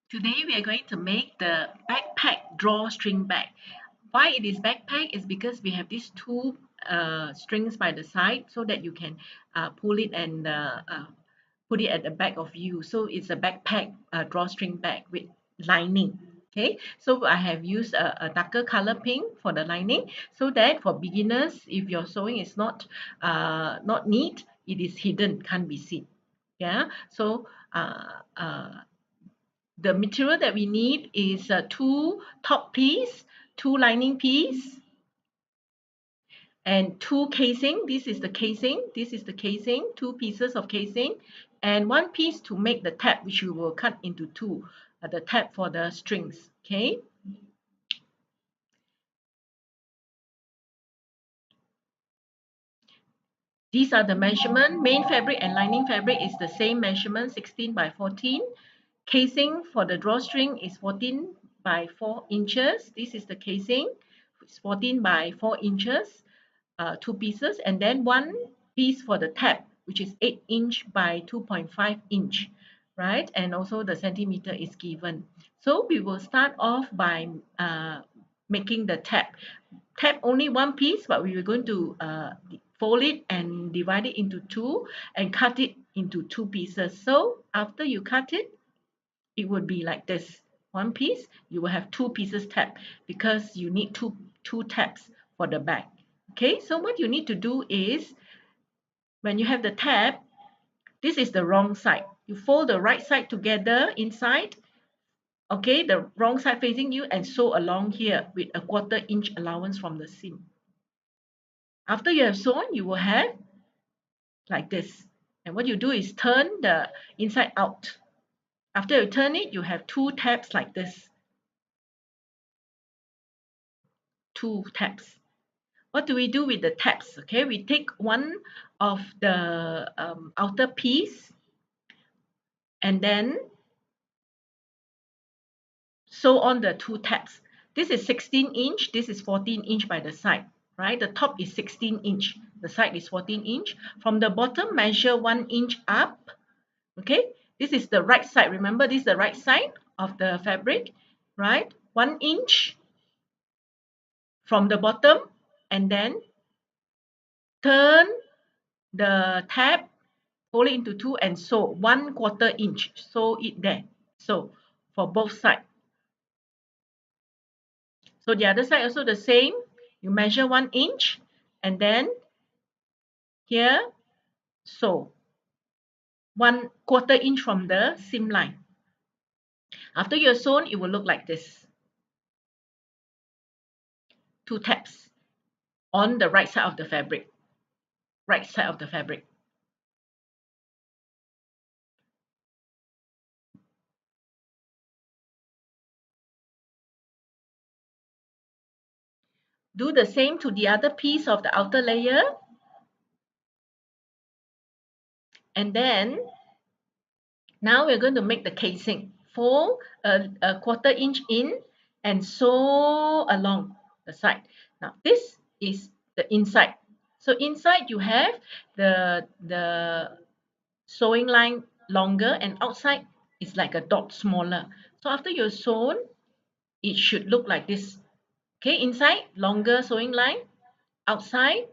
Today we are going to make the backpack drawstring bag. Why it is backpack is because we have these two strings by the side so that you can pull it and put it at the back of you. So it's a backpack drawstring bag with lining. Okay, so I have used a darker color pink for the lining so that for beginners, if your sewing is not neat, it is hidden, can't be seen. Yeah, so the material that we need is two top piece, two lining piece, and two casing. This is the casing. This is the casing. Two pieces of casing, and one piece to make the tab, which we will cut into two. The tab for the strings. Okay. These are the measurement. Main fabric and lining fabric is the same measurement, 16 by 14. Casing for the drawstring is 14 by 4 inches. This is the casing. It's 14 by 4 inches. Two pieces, and then one piece for the tab, which is 8" by 2.5", right? And also the centimeter is given. So we will start off by making the tab. Tab only one piece, but we are going to fold it and divide it into two and cut it into two pieces. So after you cut it, it would be like this. One piece, you will have two pieces tab because you need two tabs for the back. Okay, so what you need to do is when you have the tab, this is the wrong side. You fold the right side together inside, okay, the wrong side facing you, and sew along here with a 1/4" allowance from the seam. After you have sewn, you will have like this. And what you do is turn the inside out. After you turn it, you have two tabs like this. Two tabs. What do we do with the tabs? Okay, we take one of the outer piece and then sew on the two tabs. This is 16". This is 14" by the side, right? The top is 16". The side is 14". From the bottom, measure 1" up. Okay, this is the right side. Remember, this is the right side of the fabric, right? 1" from the bottom, and then turn the tab, fold it into two, and sew 1/4". Sew it there. So for both sides. So the other side also the same. You measure 1" and then here sew 1/4" from the seam line. After you're sewn, it will look like this. Two tabs on the right side of the fabric. Right side of the fabric. Do the same to the other piece of the outer layer. And then now we're going to make the casing. Fold a 1/4" in and sew along the side. Now this is the inside. So inside you have the sewing line longer and outside is like a dot smaller. So after you're sewn, it should look like this. Okay, inside longer sewing line, outside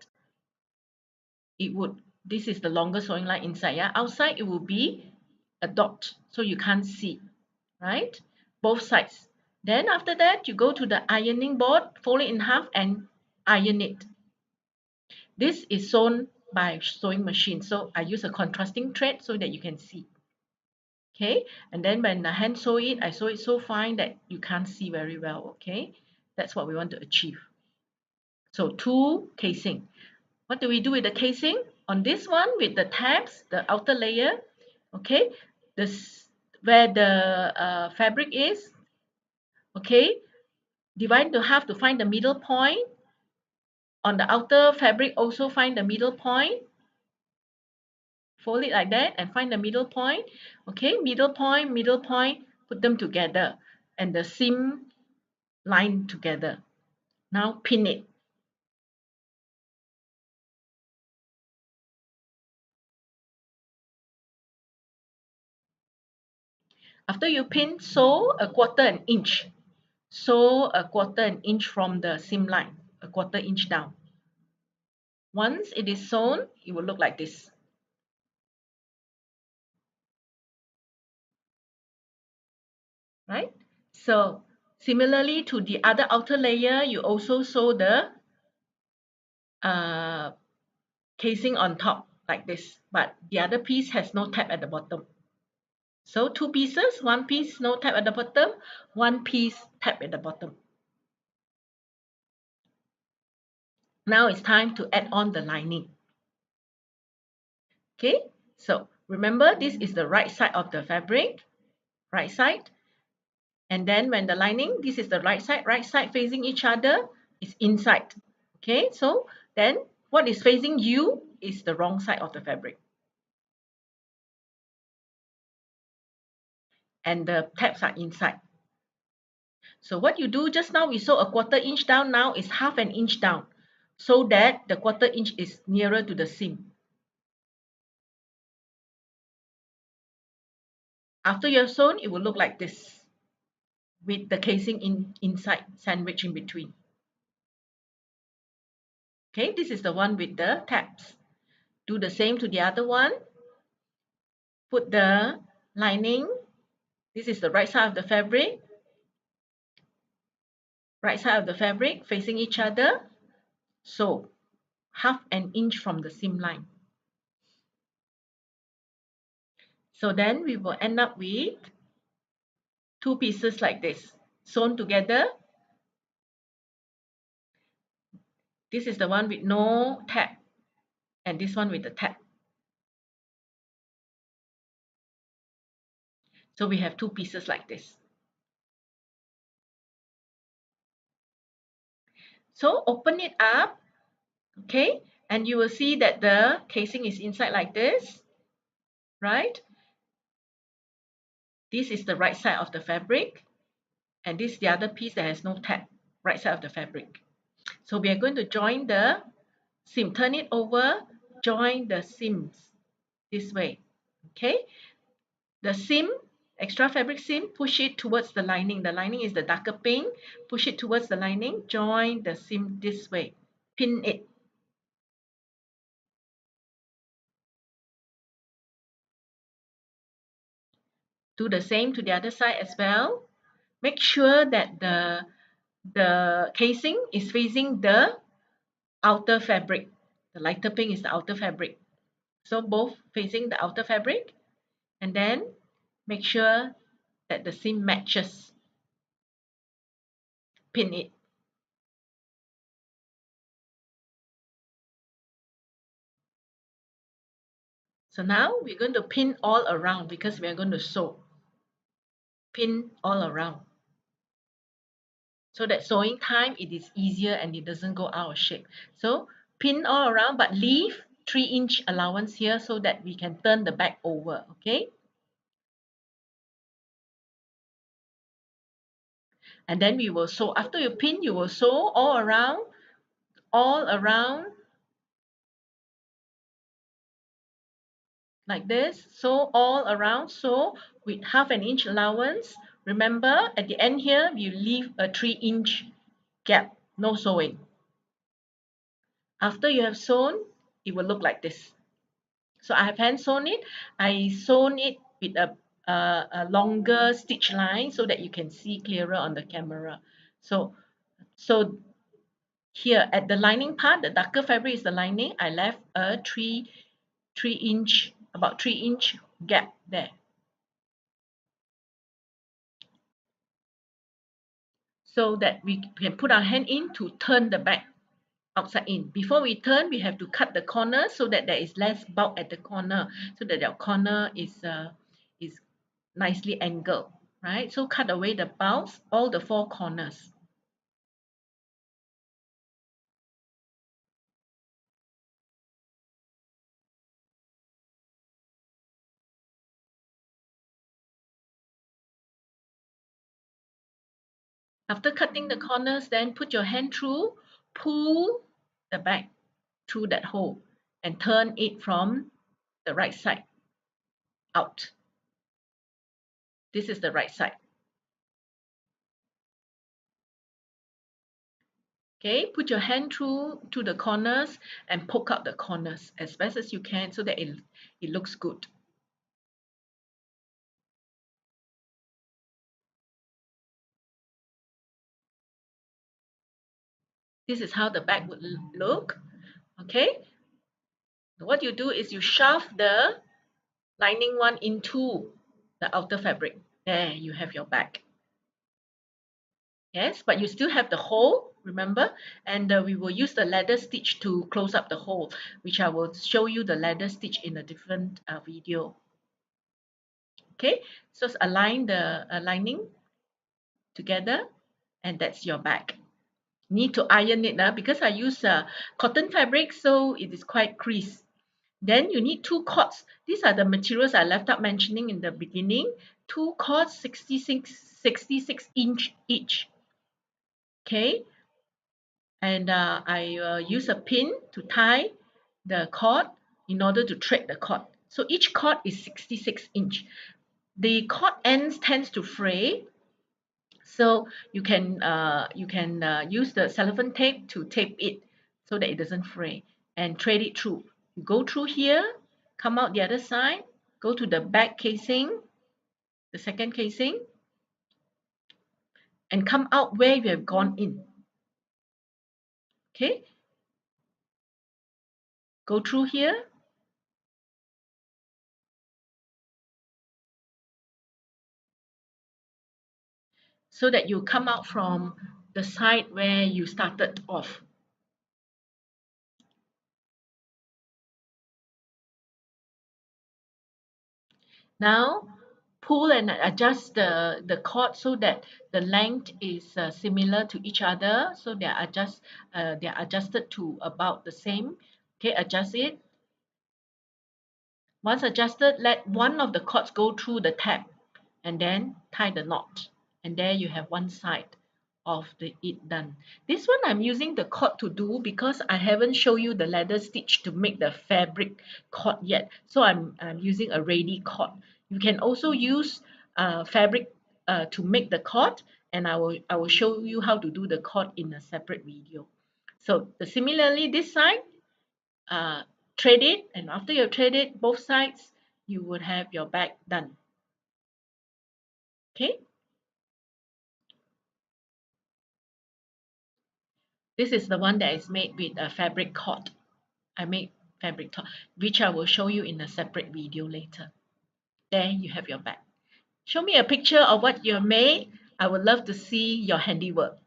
it would, this is the longer sewing line inside, yeah. Outside it will be a dot, so you can't see, right? Both sides. Then after that, you go to the ironing board, fold it in half and iron it. This is sewn by sewing machine, so I use a contrasting thread so that you can see. Okay, and then when I hand sew it, I sew it so fine that you can't see very well. Okay, that's what we want to achieve. So two casing. What do we do with the casing? On this one with the tabs, the outer layer, okay, this where the fabric is, okay, divide into half to find the middle point. On the outer fabric, also find the middle point. Fold it like that and find the middle point. Okay, middle point, put them together and the seam line together. Now pin it. After you pin, sew a quarter an inch. Sew a quarter an inch from the seam line, a quarter inch down. Once it is sewn, it will look like this. Right? So similarly to the other outer layer, you also sew the uh, casing on top like this, but the other piece has no tab at the bottom. So two pieces, one piece no tab at the bottom, one piece tab at the bottom. Now it's time to add on the lining. Okay, so remember this is the right side of the fabric, right side. And then when the lining, this is the right side facing each other is inside. Okay, so then what is facing you is the wrong side of the fabric. And the tabs are inside. So what you do just now, we sew a quarter inch down, now is half an inch down, so that the quarter inch is nearer to the seam. After you have sewn, it will look like this, with the casing inside, sandwich in between. Okay, this is the one with the tabs. Do the same to the other one. Put the lining, this is the right side of the fabric, facing each other. So half an inch from the seam line. So then we will end up with two pieces like this, sewn together. This is the one with no tab, and this one with the tab. So we have two pieces like this. So open it up, okay, and you will see that the casing is inside like this, right? This is the right side of the fabric, and this is the other piece that has no tab, right side of the fabric. So we are going to join the seam, turn it over, join the seams this way, okay? The seam, extra fabric seam, push it towards the lining. The lining is the darker pink. Push it towards the lining, join the seam this way, pin it. Do the same to the other side as well. Make sure that the casing is facing the outer fabric. The lighter pink is the outer fabric. So both facing the outer fabric, and then make sure that the seam matches. Pin it. So now we're going to pin all around because we are going to sew. Pin all around. So that sewing time, it is easier and it doesn't go out of shape. So pin all around, but leave 3-inch allowance here so that we can turn the back over, okay? And then we will sew. After you pin, you will sew all around, like this. Sew all around, sew with half an inch allowance. Remember, at the end here, you leave a 3-inch gap, no sewing. After you have sewn, it will look like this. So I have hand sewn it. I sewn it with a longer stitch line so that you can see clearer on the camera. So here at the lining part, the darker fabric is the lining. I left a 3-inch, about 3-inch gap there. So that we can put our hand in to turn the back outside in. Before we turn, we have to cut the corner so that there is less bulk at the corner, so that your corner is nicely angled, right? So cut away the bulbs, all the 4 corners. After cutting the corners, then put your hand through, pull the back through that hole and turn it from the right side out. This is the right side. Okay, put your hand through to the corners and poke out the corners as best as you can so that it looks good. This is how the bag would look. Okay, what you do is you shove the lining one into the outer fabric. There you have your bag. Yes, but you still have the hole, remember? And we will use the ladder stitch to close up the hole, which I will show you the ladder stitch in a different video. Okay, so align the lining together, and that's your bag. Need to iron it because I use cotton fabric, so it is quite creased. Then you need two cords. These are the materials I left out mentioning in the beginning. Two cords, 66 inch each. Okay, and I use a pin to tie the cord in order to thread the cord. So each cord is 66 inch. The cord ends tends to fray, so you can use the cellophane tape to tape it so that it doesn't fray and thread it through. You go through here, come out the other side, go to the back casing, the second casing, and come out where you have gone in. Okay, go through here, so that you come out from the side where you started off. Now pull and adjust the cord so that the length is similar to each other, so they are adjusted to about the same. Okay, adjust it. Once adjusted, let one of the cords go through the tab and then tie the knot, and there you have one side of it done. This one I'm using the cord to do because I haven't shown you the ladder stitch to make the fabric cord yet, so I'm using a ready cord. You can also use fabric to make the cord, and I will show you how to do the cord in a separate video. So similarly this side, uh, thread it, and after you thread it both sides, you would have your bag done. Okay, this is the one that is made with a fabric cord. I made fabric cord, which I will show you in a separate video later. There you have your bag. Show me a picture of what you made. I would love to see your handiwork.